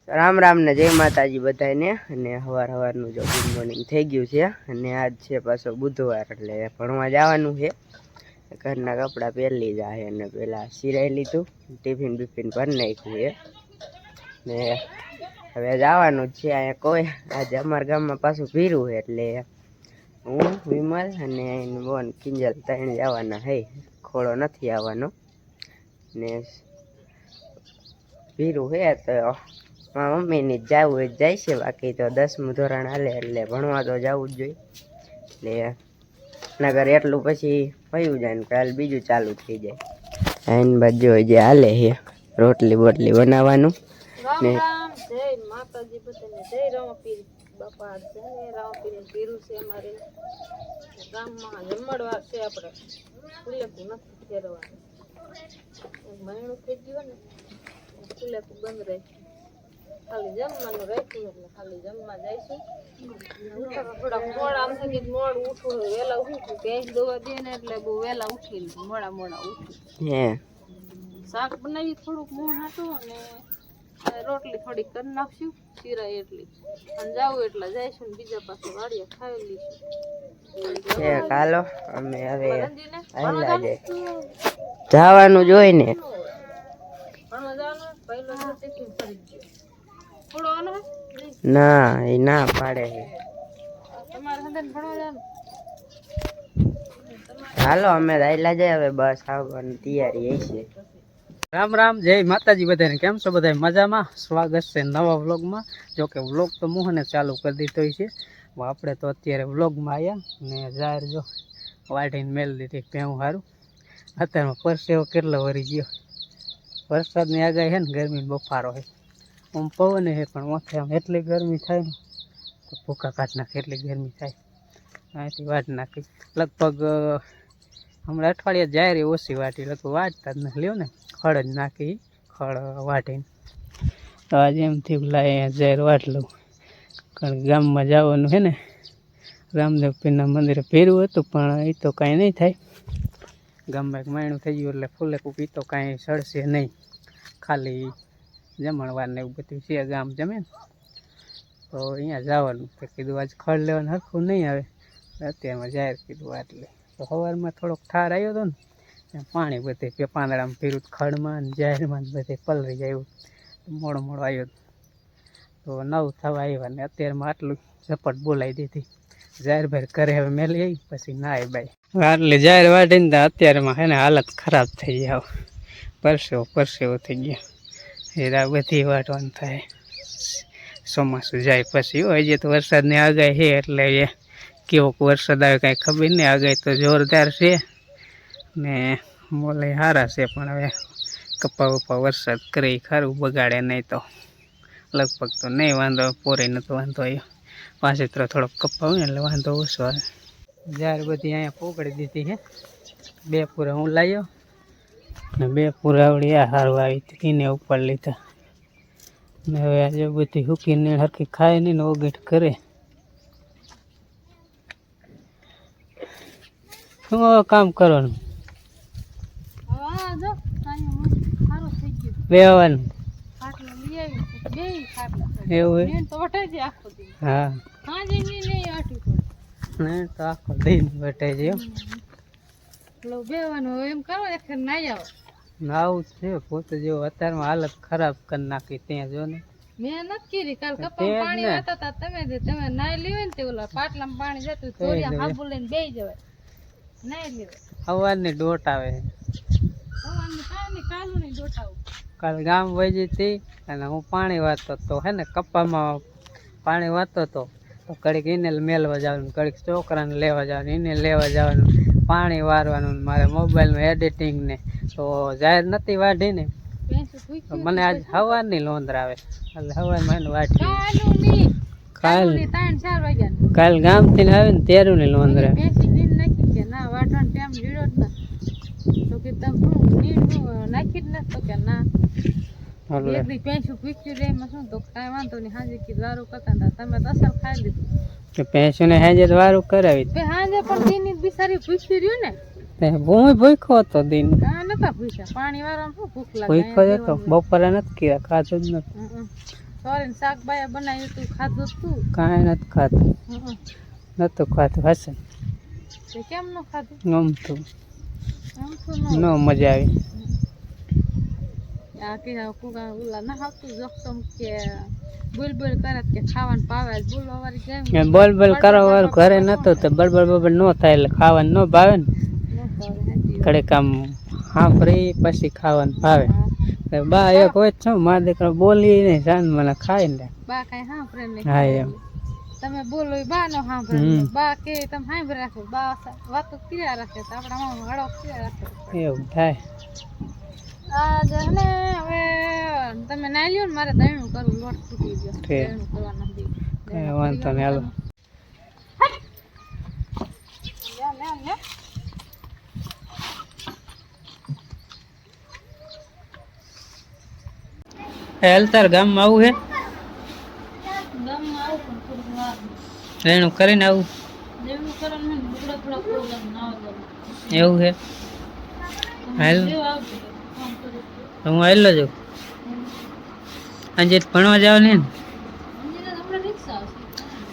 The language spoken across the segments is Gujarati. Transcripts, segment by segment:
રામ રામ ને જય માતાજી બધાને અને સવારનું જો ગુડ મોર્નિંગ થઈ ગયું છે અને આજ છે પાછો બુધવાર એટલે ભણવા જવાનું છે ઘરના કપડાં પહેરી જાય અને પેલા સિરાઈ લીધું ટિફિન બિફિન ભરી નાખ્યું છે ને હવે જવાનું જ છે અહીંયા કોઈ આજે અમારા ગામમાં પાછું ભીરું છે એટલે હું વિમલ અને બોન કિંજલ ત્રણ જવાના હે ખોળો નથી આવવાનો ને ભીરું છે તો મારા મમ્મીને જવું હોય જાય છે બાકી તો 10મું ધોરણ હાલે એટલે ભણવા તો જવું જ જોઈએ એટલે નગર એટલું પછી ભયું જાય ને કાલ બીજું ચાલુ થઈ જાય આઈન બાજુ જે હાલે છે રોટલી બોટલી બનાવવાનું ને જય માતાજી બધાને જય રામપીર બાપા છે રામપીર પીરું છે અમારે ગામમાં જમણવાર છે આપણે ફૂલેકું નથી ફેરવાનું મહિનું થઈ ગયું ને ફૂલેકું બંધ રહે ખાલી જમવાનું રાખ્યું એટલે ખાલી જમવા જઈશું થોડા મોડા આમ થકી મોડ ઉઠવું વહેલા ઉઠું ભેંસ દોવા દે ને એટલે બહુ વહેલા ઉઠી મોડા ઉઠું શાક બનાવી થોડુંક મોં હતું અને રોટલી થોડી કરી નાખશું સિરાય એટલી અને જાવું એટલે જઈશું ને બીજા પાસે વાડીએ ખાઈ લઈશું ચાલો અમે હવે જવાનું જોઈ ને ના એ ના પાડે હાલો અમે રાયલા જાય હવે બસ આવવાની તૈયારી હશે રામ રામ જય માતાજી બધાને કેમ છો બધા મજામાં સ્વાગત છે નવા વ્લોગમાં જો કે વ્લોગ તો મોહને ચાલુ કરી દીધો છે આપણે તો અત્યારે વ્લોગમાં આવ્યા ને જાહેર જો વાઢીને મેળ દીધી ભેવું સારું અત્યારમાં પરસેવો કેટલો વરી ગયો વરસાદની આગાહી છે ને ગરમીનો બફારો છે આમ પવન છે પણ માથે આમ એટલી ગરમી થાય ને તો ભૂકા કાઢ નાખે એટલી ગરમી થાય અહીંથી વાટ નાખી લગભગ હમણાં અઠવાડિયા જાહેર ઓછી વાટી લગભગ વાટતા જ નથી લ્યો ને ખડ જ નાખી ખડ વાટીને તો આજે એમ થયું લાય જાહેર વાટ લઉં કારણ કે ગામમાં જવાનું છે ને રામદેવ પીરના મંદિરે ફેરવું હતું પણ એ તો કાંઈ નહીં થાય ગામમાં એક માયણું થઈ ગયું એટલે ફૂલે કૂપી તો કાંઈ સડશે નહીં ખાલી જમણવાર ને એવું બધું છે ગામ જમે ને તો અહીંયા જવાનું તો કીધું આજ ખડ લેવાનું હરખું નહીં આવે અત્યારમાં જાહેર કીધું આટલે તો સવારમાં થોડોક ઠાર આવ્યો હતો ને પાણી બધે પાંદડામાં ફેર્યું ખડમાં ને જાહેરમાં બધે પલરી જાય એવું મોડો આવ્યો તો 9 થવા આવ્યા ને અત્યારમાં આટલું ઝપટ બોલાવી દીધી જાહેર ભાઈ કરે હવે મેલી આવી પછી નાય બાઈ એટલે જાહેર વાટીને તો અત્યારમાં હે ને હાલત ખરાબ થઈ જાય પરસેવો થઈ ગયા હીરા બધી વાટવાનું થાય ચોમાસું જાય પછી હજી તો વરસાદની આગાહી છે એટલે એ કેવોક વરસાદ આવે કાંઈ ખબર નહીં આગાહી તો જોરદાર છે ને મોલે સારા છે પણ હવે કપા વરસાદ કરે ખરું બગાડે નહીં તો લગભગ તો નહીં વાંધો પોરે નતો વાંધો આવ્યો પાછી તો થોડોક કપા હોય ને એટલે વાંધો ઓછો આવે જ્યારે બધી અહીંયા પોકડી દીધી છે 2 પૂરા હું લાવ્યો ને 2 પૂરા આવડી આ સારું આવી હતી એને ઉપર લીધા ને હવે આજે બધી હૂકીને હરખી ખાય નહીં ને ઓગેટ કરે શું કામ કરવાનું બેવાનું એવું હા તો આખો દિન વટાઈ જાય આવું છે પોતે જેવો અત્યારમાં હાલત ખરાબ કરી નાખી ત્યાં જો ને મેં નથી કીધી કાલ કપા પાણી વાતા હતા તમે નાઈ લેવે ને તે ઓલા પાટલામાં પાણી જતું થોડી હાબુ લઈને બેહી જવાય નાઈ લેવે સવારની ડોટ આવે સવારની કાલની કાલુની ડોટ આવું કાલ ગામ વહી જતી અને હું પાણી વાળતો તો હે ને કપ્પામાં પાણી વાળતો તો કડીક એને મેળવા જવાનું કડીક છોકરાને લેવા જવાનું એને લેવા જવાનું પાણી વારવાનું મારે મોબાઈલમાં એડિટિંગ ને તો જાહેર નથી વાઢી ને મને આજ સવારની લોંદર આવે એટલે સવારમાં એને વાઢી કાલ ગામથી આવે ને તેરું ની લોંદર આવે ના વાટવાનો ટાઈમ જીડો જ નથી તો કે તમે નીડ નાખી જ નથી તો કે ના એકદી પેન્શું પૂછ્યું રે એમાં શું તો કાંઈ વાંધો નહીં હાજે કીધું વારું કરતા હતા તમે તો અસર ખાઈ લીધું કે પેન્શું ને હાજે વારું કરાવી હાજે પણ દિન બિચારી પૂછ્યું રહ્યું ને હું ભૂખો હતો દિન નતા પૂછ્યા પાણી વાળા શું ભૂખ લાગે ભૂખો હતો બપોરે નથી કીધા ખાધું જ નથી સોરીને શાક બાયા બનાવ્યું તું ખાધું તું કાંઈ નથી ખાતું નતું ખાતું હશે તે કેમ ન ખાધું ગમતું આમ તો ન મજા આવી આ કે કુકા ઓલા ના આવતું જોખમ કે બોલ કરે કે ખાવાનું પાવે બોલવા વાળી જેમ બોલ કરવા વાળું ઘરે નતો તો બળબડ ન થાય એટલે ખાવાનું ન ભાવે ને કડે કામ સાંભળી પછી ખાવાનું ભાવે બા એક હોય છું મારા દીકરો બોલી નહીં જાન મને ખાઈ ને બા કઈ સાંભળે નહીં હા એમ તમે બોલો એ બા નો સાંભળે બા કે તમે સાંભળી રાખો બા વાતો કર્યા રાખે તો આપણા મામા હળો કર્યા રાખે એવું થાય આજે ને હવે તમે નાઈ લ્યો ને મારે દહીણું કરવું લોટ તૂટી ગયો ઠીક. દહીણું કરવાના બી કઈ વાંધો નહીં હાલો હેલ તાર ગામમાં આવું હે ગામમાં આવું પણ થોડું વાર એનું કરીને આવું દહીણું કરવાનું હોય ને થોડા પ્રોગ્રામ ના આવે એવું હે હાલ જેવું આવશે ફોન કરી હું આવેલો છું આજે ભણવા જવાનું ને આપણે રિક્ષા આવશે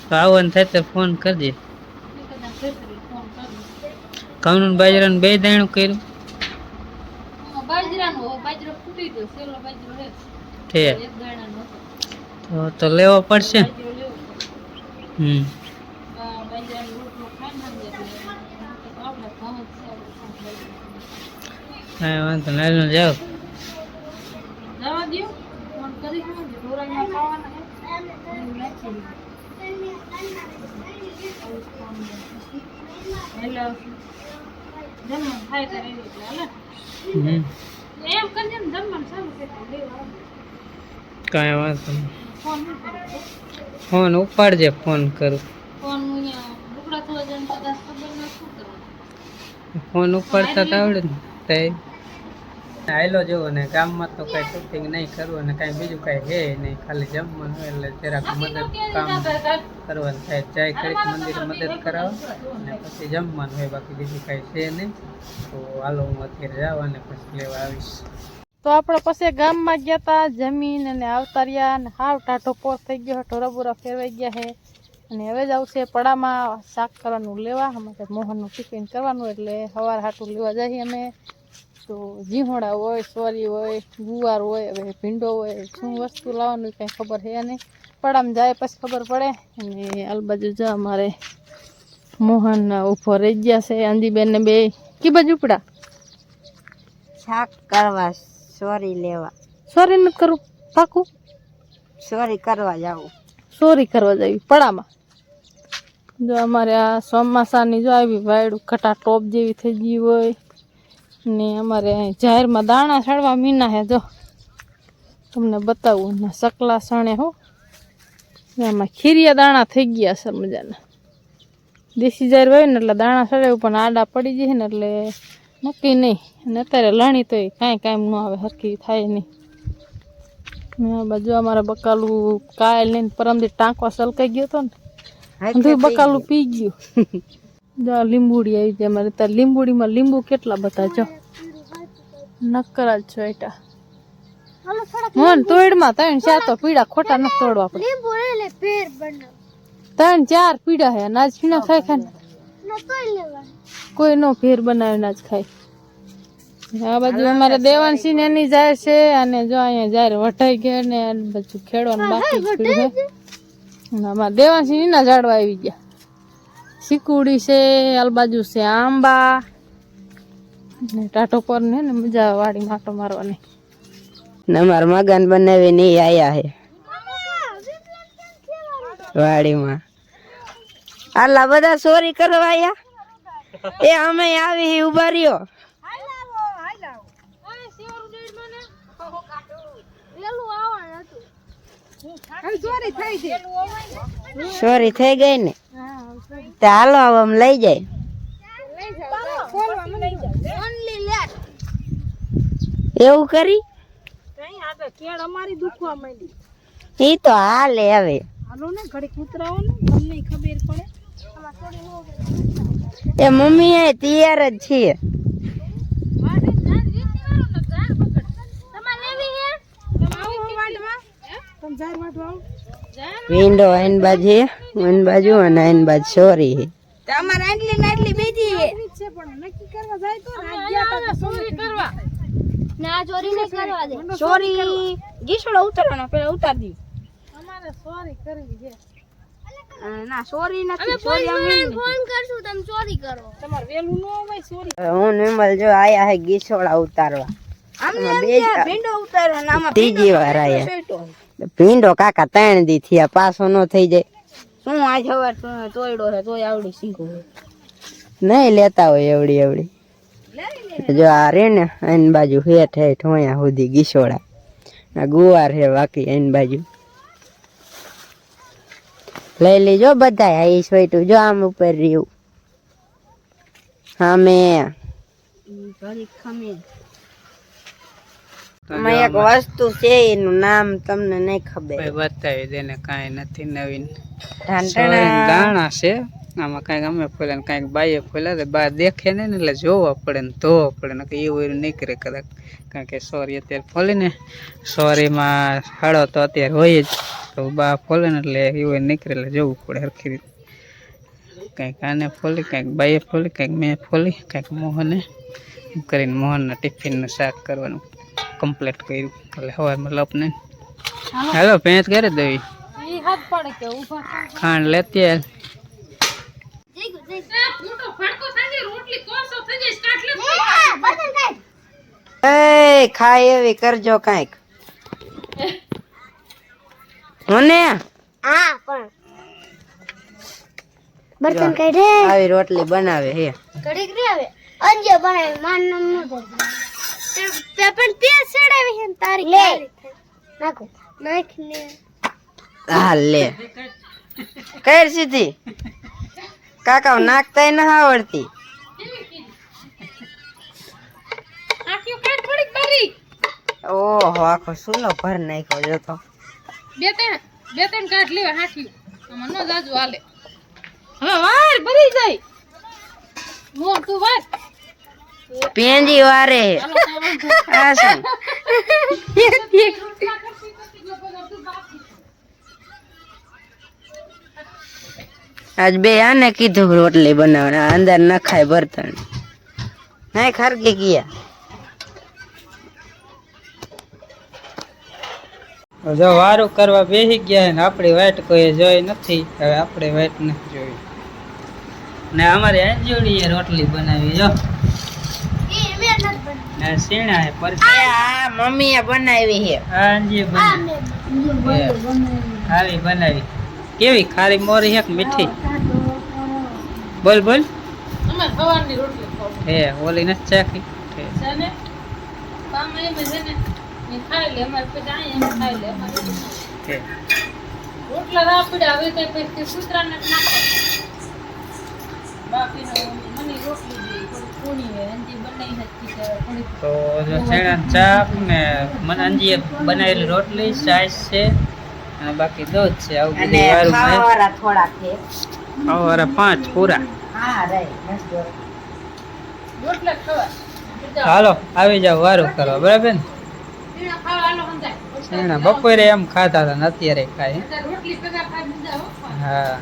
તો આવવાનું થાય તો ફોન કરજે કદાચ ફેરફરી ફોન કરી ઘઉં બાજરાનું બે દાણું કર્યું બાજરાનો બાજરો ફૂટી ગયો સેલો બાજરો હે છે એક ગાડાનો હતો તો લેવો પડશે બાજરો લેવો બાજરાનો રોટલો ખાઈ નાખજે એટલે આપણે ઘઉં જ છે હા વાંધો નહીં જાઓ જવા દો ફોન કરી છે ઢોરાઈમાં ખાવાના હે એવું નાખી હેલો જમવાનું ખાય કરે એટલે હાલે એમ કરજે ને જમવાનું ચાલુ છે તો લેવા કાંઈ વાંધો નહીં ફોન નહીં કરો ફોન ઉપાડજે ફોન કરું ફોન અહીંયા લુગડા ધોવા જઈને કદાચ ખબર ન શું કરવાનું ફોન ઉપાડતા તો આવડે ને તે આયલો જવો ને ગામમાં તો કઈ શૂટિંગ નહીં કરવું અને કાંઈ બીજું કાંઈ હે નહીં ખાલી જમવાનું હોય એટલે જરાક મદદ કામ કરવાનું થાય જાય ઘડીક મંદિરે મદદ કરાવો અને પછી જમવાનું હોય બાકી બીજું કાંઈ છે નહીં તો હાલો હું અત્યારે જાવ અને પછી લેવા આવીશ તો આપણે પછી ગામમાં ગયા હતા જમીન અને આવતા રહ્યા અને હાવ ટાઢો પોર થઈ ગયો ઢોરાબોરા ફેરવાઈ ગયા છે અને હવે જ આવશે પડામાં શાક કરવાનું લેવા અમારે મોહનનું ટિફિન કરવાનું એટલે સવાર હાટું લેવા જઈએ અમે તો જીહોડા હોય સોરી હોય ગુવાર હોય હવે ભીંડો હોય શું વસ્તુ લાવવાનું કંઈ ખબર છે નહીં પડામાં જાય પછી ખબર પડે અને આલબાજુ જા અમારે મોહન ઊભો રહી ગયા છે અંજીબેનને બે કી બાજુ ઉપડા શાક કરવા સોરી લેવા સોરી નથી કરું પાકું સોરી કરવા જાવું ચોરી કરવા જવી પડામાં જો અમારે આ ચોમાસાની જો આવી વાયડું કટા ટોપ જેવી થઈ ગઈ હોય ને અમારે અહીં જાહેરમાં દાણા છાડવા મીના હે જો તમને બતાવું ને સકલા સણે હો એમાં ખીરિયા દાણા થઈ ગયા છે મજાના દેશી જાહેર હોય ને એટલે દાણા છાડ્યું પણ આડા પડી જાય ને એટલે નક્કી નહીં અને અત્યારે લણી તો કાંઈ કામ ન આવે હરખી થાય નહીં આ બાજુ અમારે બકાલું કાયલ ને પરમથી ટાંકવા સલકાઈ ગયો હતો ને બધું બકાલું પી ગયું જો લીંબુડી આવી જાય અમારે ત્યાં લીંબુડીમાં લીંબુ કેટલા બધા જો નક્કર જ છો એટા મોહન તોડમાં 3-4 તો પીડા ખોટા નથી તોડવા પડે 3-4 પીડા હે નાજ પીણા ખાય ખાય કોઈ નો ફેર બનાવે નાજ ખાય આ બાજુ અમારે દેવાંશી ને એની જાય છે અને જો અહીંયા જાય વટાઈ ગયા ને આ બાજુ ખેડવાનું બાકી પડ્યું છે અમારે દેવાંશી એના ઝાડવા આવી ગયા શીકુડી છે આલ બાજુ છે આંબા ને ટાટો પર ને મજા આવે વાડી માટો મારવાની ને અમારા મગન બનાવીને ઈ આયા હે વાડીમાં આલા બધા ચોરી કરવા આયા એ અમે આવી ઉભા રહ્યો ચોરી થઈ ગઈ ને તે હાલો હવે આમ લઈ જાય એવું કરી ઈ તો હાલે હવે એ મમ્મી એ તૈયાર જ છીએ વિન્ડો આઈન બાજુ આઈન બાજુ અને આઈન બાજુ સોરી હે અમારે આટલી ને આટલી બેજી છે પણ નક્કી કરવા જાય તો ચોરી કરવા ના ચોરી ન કરવા દે ચોરી ગીસડો ઉતારવાનો પેલા ઉતાર દી અમારે ચોરી કરવી છે ના ચોરી નથી ચોરી અમે ફોન કરશું તમે ચોરી કરો તમાર વેલું ન હોય ચોરી હું નિમલ જો આયા હે ગીસોડા ઉતારવા અમને ભીંડો ઉતારવાનો આમાં ત્રીજી વાર આયા ભીંડો કાકા 3 દી થયા પાછો ન થઈ જાય શું આજ હવાર તોયડો છે તોય આવડી શીખો નહીં લેતા હોય એવડી એવડી જો આ રે ને આઈન બાજુ હેઠ હેઠ હોયા સુધી ગીસોડા આ ગુવાર હે બાકી આઈન બાજુ લઈ લેજો બધા આ સોઈટું જો આમ ઉપર રહ્યું હા મેં ઘડી ખમે એમાં એક વસ્તુ છે એનું નામ તમને નહીં ખબર બતાવી દે ને કાંઈ નથી નવીન ઢાંટણા દાણા છે આમાં કાંઈક અમે ફોલ્યા ને કાંઈક બાઈએ ફોલ્યા બહાર દેખે નહીં ને એટલે જોવા પડે ને ધોવા પડે ને કે એવું નીકળે કદાચ કારણ કે સોરી અત્યારે ફોલી ને સોરીમાં હાડો તો અત્યારે હોય જ તો બા ફોલે ને એટલે એવું નીકળે એટલે જોવું પડે સરખી રીતે કંઈક આને ફોલી કંઈક બાઈએ ફોલી કંઈક મેં ફોલી કંઈક મોહને એમ કરીને મોહનના ટિફિનનું શાક કરવાનું કમ્પ્લીટ કર્યું એટલે સવારમાં લપને હાલો ભેંસ કરે દેવી ખાંડ લેતી આવ એ ખાય એવી કરજો કાંઈક મને હા પણ બર્તન કાઢે આવી રોટલી બનાવે હે ઘડીક રે આવે અંજે બનાવી માન નામ ન દે પણ તે સડાવી હે તારી લે નાખો નાખ ને હા લે કર સીધી કાકા નાખતાય ન આવડતી ઓહો આખો સુલો ભર નાખ્યો જતો બે ત્રણ કાઢ લેવા હાથી આમાં ન જાજુ હાલે હવે વાર ભરી જાય મો તું વાર પેંજી વારે આ શું આજ બે આને કીધું રોટલી બનાવવાના અંદર નખાય બર્તન નહીં ખરકી ગયા જો વારું કરવા બેસી ગયા ને આપણી વાટ કોઈ જોઈ નથી હવે આપણે વાટ નથી જોઈ ને અમારી અંજોડીએ રોટલી બનાવી જો ને સીણા હે પર આ મમ્મીએ બનાવી છે અંજી ખારી બનાવી કેવી ખારી મોરી હે કે મીઠી બોલ બોલ અમે સવારની રોટલી ખાવ હે ઓલી નથી ચાખી છે ને કામ એ છે ને એ ખાઈ લે અમાર પછી આયા ખાઈ લે હે રોટલા રાપડા હવે કઈ પછી કૂતરાને નાખો બાપીનો મને રોટલી દે થોડી કોણી હે અંજી બનાવી નથી થોડી તો જો સીણા ચાપ ને મને અંજીએ બનાવેલી રોટલી સાઈઝ છે અને બાકી દૂધ છે આવું અને બધું વારું છે ખાવાવાળા થોડા છે સવારે 5 પૂરા હા રે મસ્ત રોટલા ખાવા હાલો આવી જાવ વારું કરવા બરાબર ને પીણા ખાવા આલો હંજાય સીણા બપોરે એમ ખાતા હતા ને અત્યારે ખાય રોટલી ભેગા ખાઈ દીધા હો હા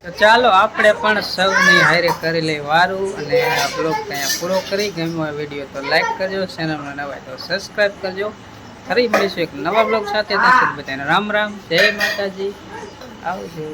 તો ચાલો આપણે પણ સૌની હારે કરી લઈ વારું અને આ બ્લોગ અહીંયા પૂરો કરી ગમ્યો આ વિડીયો તો લાઈક કરજો ચેનલમાં નવા હોય તો સબસ્ક્રાઈબ કરજો ફરી મળીશું એક નવા બ્લોગ સાથે ત્યાં સુધી બધાને રામ રામ જય માતાજી આવજો